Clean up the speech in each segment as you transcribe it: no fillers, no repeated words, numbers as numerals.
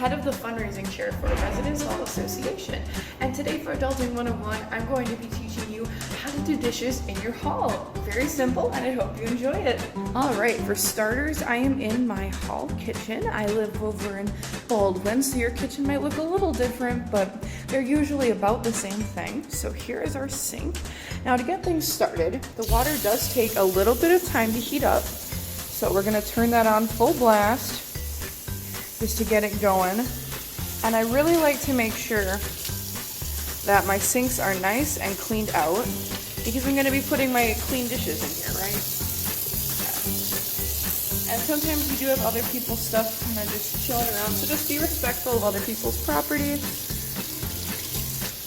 head of the fundraising chair for Residence Hall Association. And today for Adulting 101, I'm going to be teaching you how to do dishes in your hall. Very simple, and I hope you enjoy it. All right, for starters, I am in my hall kitchen. I live over in Baldwin, so your kitchen might look a little different, but they're usually about the same thing. So here is our sink. Now to get things started, the water does take a little bit of time to heat up. So we're gonna turn that on full blast just to get it going. And I really like to make sure that my sinks are nice and cleaned out because I'm gonna be putting my clean dishes in here, right? And sometimes you do have other people's stuff kind of just chilling around, so just be respectful of other people's property.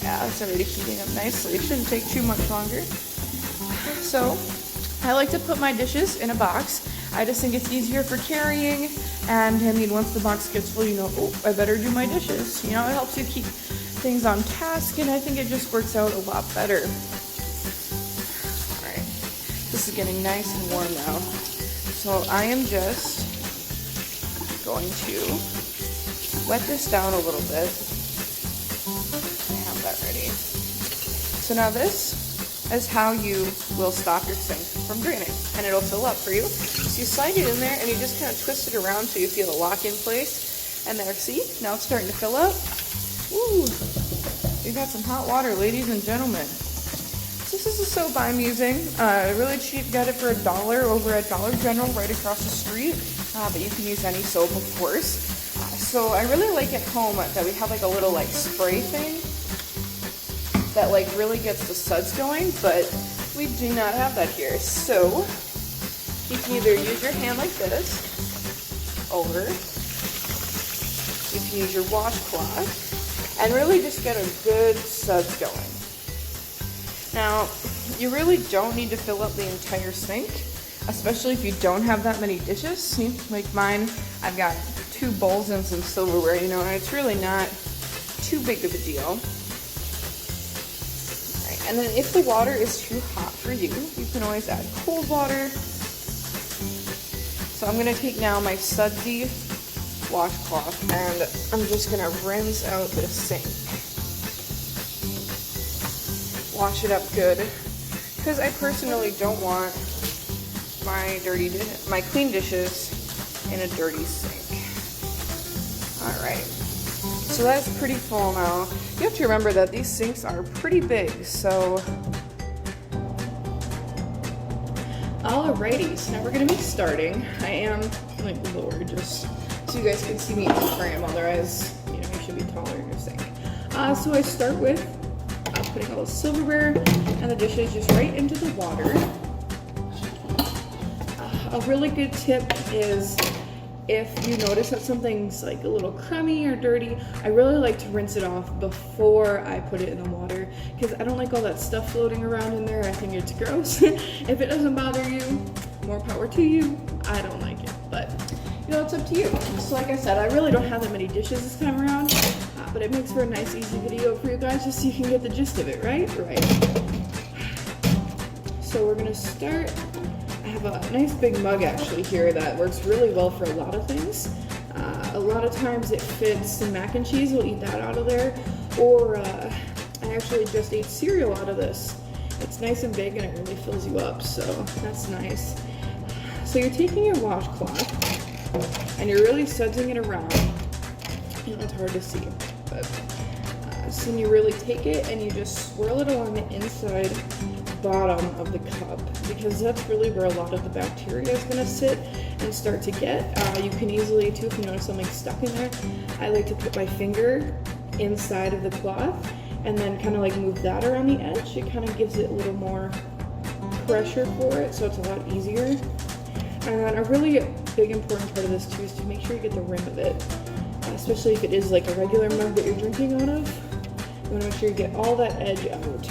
Yeah, it's already heating up nicely. It shouldn't take too much longer. So I like to put my dishes in a box. I just think it's easier for carrying, and I mean, once the box gets full, you know, oh, I better do my dishes. You know, it helps you keep things on task, and I think it just works out a lot better. All right, this is getting nice and warm now. So I am just going to wet this down a little bit. I have that ready. So now this is how you will stop your sink from draining, and it'll fill up for you. So you slide it in there and you just kind of twist it around so you feel a lock in place. And there, see, now it's starting to fill up. Woo! We got some hot water, ladies and gentlemen. This is a soap I'm using. Really cheap, got it for $1 over at Dollar General right across the street. But you can use any soap, of course. So I really like at home that we have like a little like spray thing that like really gets the suds going, but we do not have that here. So you can either use your hand like this, or you can use your washcloth and really just get a good suds going. Now, you really don't need to fill up the entire sink, especially if you don't have that many dishes. See, like mine, I've got 2 bowls and some silverware, you know, and it's really not too big of a deal. And then if the water is too hot for you, you can always add cold water. So I'm gonna take now my sudsy washcloth and I'm just gonna rinse out the sink. Wash it up good, because I personally don't want my clean dishes in a dirty sink. All right. So that's pretty full now. You have to remember that these sinks are pretty big, so. Alrighty, so now we're gonna be starting. I am like lower just so you guys can see me in the frame, otherwise, you know, you should be taller in your sink. So I start with putting all the silverware and the dishes just right into the water. A really good tip is, if you notice that something's like a little crummy or dirty, I really like to rinse it off before I put it in the water, because I don't like all that stuff floating around in there. I think it's gross. If it doesn't bother you, more power to you. I don't like it, but you know, it's up to you. So like I said, I really don't have that many dishes this time around, but it makes for a nice easy video for you guys just so you can get the gist of it, right? Right. So we're gonna start. I have a nice big mug actually here that works really well for a lot of things. A lot of times it fits some mac and cheese, we'll eat that out of there. Or I actually just ate cereal out of this. It's nice and big and it really fills you up, so that's nice. So you're taking your washcloth and you're really sudsing it around. You know, it's hard to see, but so you really take it and you just swirl it along the inside bottom of the cup, because that's really where a lot of the bacteria is going to sit and start to get. You can easily too, if you notice something stuck in there, I like to put my finger inside of the cloth and then kind of like move that around the edge. It kind of gives it a little more pressure for it, so it's a lot easier. And a really big important part of this too is to make sure you get the rim of it, especially if it is like a regular mug that you're drinking out of. You want to make sure you get all that edge out.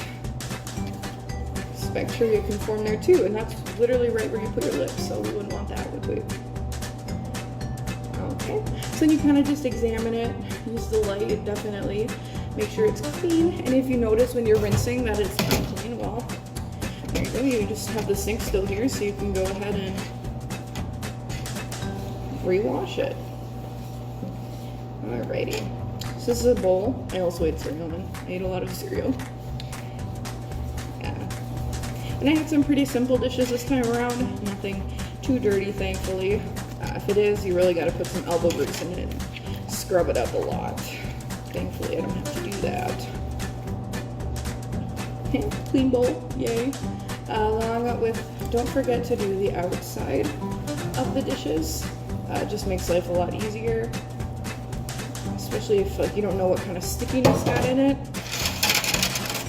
Make sure you conform there too, and that's literally right where you put your lips, so we wouldn't want that, would we? Okay, so then you kind of just examine it, use the light, definitely. Make sure it's clean, and if you notice when you're rinsing that it's not clean, well, there you go, you just have the sink still here, so you can go ahead and rewash it. Alrighty. So this is a bowl. I also ate cereal in. I ate a lot of cereal. Yeah. And I had some pretty simple dishes this time around. Nothing too dirty, thankfully. If it is, you really got to put some elbow grease in it and scrub it up a lot. Thankfully, I don't have to do that. Clean bowl, yay. Along with, don't forget to do the outside of the dishes. It just makes life a lot easier, especially if like you don't know what kind of stickiness got in it.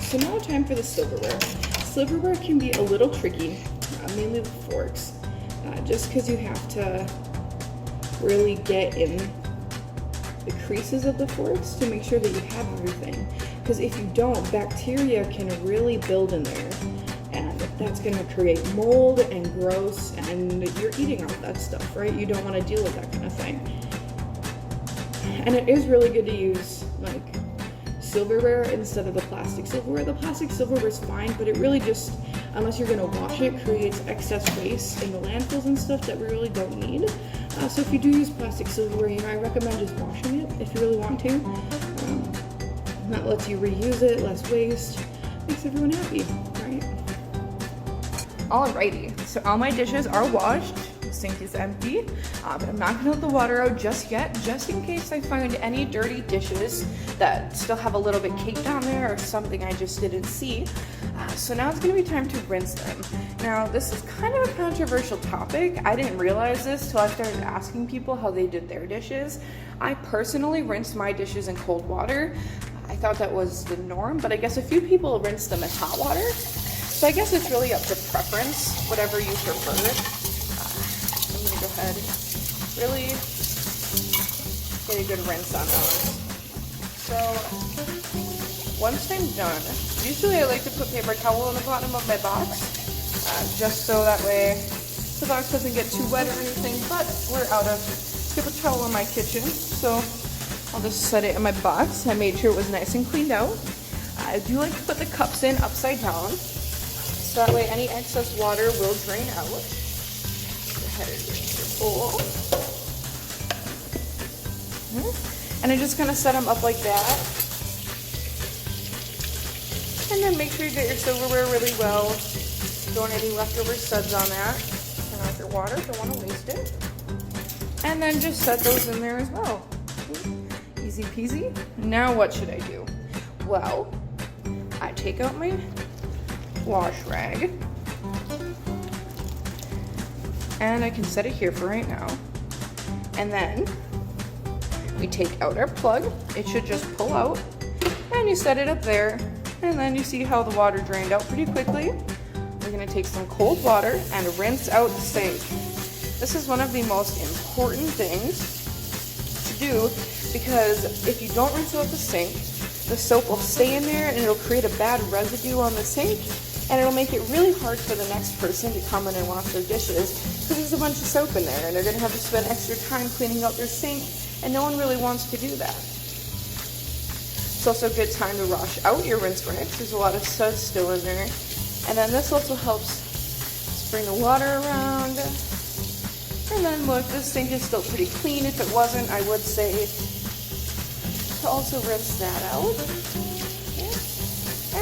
So now time for the silverware. Silverware can be a little tricky, mainly the forks, just because you have to really get in the creases of the forks to make sure that you have everything. Because if you don't, bacteria can really build in there, and that's going to create mold and gross, and you're eating all that stuff, right? You don't want to deal with that kind of thing. And it is really good to use like silverware instead of the plastic silverware. The plastic silverware is fine, but it really just, unless you're going to wash it, creates excess waste in the landfills and stuff that we really don't need. So if you do use plastic silverware, you know, I recommend just washing it if you really want to. That lets you reuse it, less waste, makes everyone happy, right? Alrighty, so all my dishes are washed. The sink is empty, but I'm not gonna let the water out just yet, just in case I find any dirty dishes that still have a little bit caked on there or something I just didn't see. So now it's gonna be time to rinse them. Now, this is kind of a controversial topic. I didn't realize this till I started asking people how they did their dishes. I personally rinse my dishes in cold water. I thought that was the norm, but I guess a few people rinse them in hot water. So I guess it's really up to preference, whatever you prefer. I'm gonna go ahead, really get a good rinse on those. So once I'm done, usually I like to put paper towel on the bottom of my box, just so that way the box doesn't get too wet or anything, but we're out of paper towel in my kitchen, so I'll just set it in my box. I made sure it was nice and cleaned out. I do like to put the cups in upside down, so that way any excess water will drain out. Go ahead and rinse your bowl. And I just kind of set them up like that. And then make sure you get your silverware really well. Don't want any leftover suds on that. Turn off your water, don't want to waste it. And then just set those in there as well. Easy peasy. Now what should I do? Well, I take out my wash rag. And I can set it here for right now. And then we take out our plug. It should just pull out. And you set it up there. And then you see how the water drained out pretty quickly. We're gonna take some cold water and rinse out the sink. This is one of the most important things to do, because if you don't rinse out the sink, the soap will stay in there and it'll create a bad residue on the sink, and it'll make it really hard for the next person to come in and wash their dishes, because there's a bunch of soap in there and they're gonna have to spend extra time cleaning out their sink, and no one really wants to do that. It's also a good time to wash out your rinse rinse. There's a lot of suds still in there. And then this also helps spring the water around. And then look, this sink is still pretty clean. If it wasn't, I would say to also rinse that out. Okay.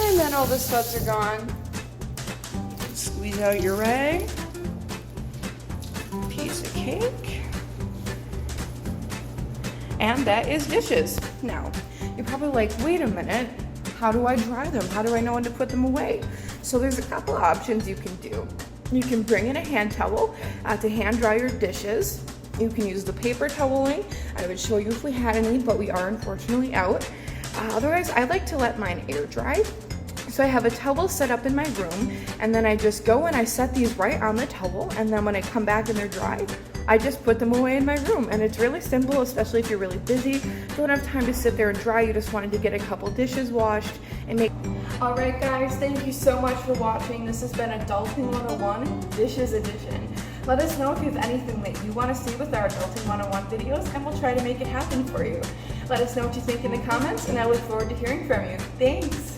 And then all the suds are gone. Squeeze out your rag. Piece of cake. And that is dishes. Now, you're probably like, wait a minute, how do I dry them? How do I know when to put them away? So there's a couple options you can do. You can bring in a hand towel to hand dry your dishes. You can use the paper toweling. I would show you if we had any, but we are unfortunately out. Otherwise, I like to let mine air dry. So I have a towel set up in my room, and then I just go and I set these right on the towel, and then when I come back and they're dry, I just put them away in my room. And it's really simple, especially if you're really busy, don't have time to sit there and dry, you just wanted to get a couple dishes washed and make. Alright guys, thank you so much for watching. This has been Adulting 101 Dishes Edition. Let us know if you have anything that you want to see with our Adulting 101 videos, and we'll try to make it happen for you. Let us know what you think in the comments, and I look forward to hearing from you. Thanks!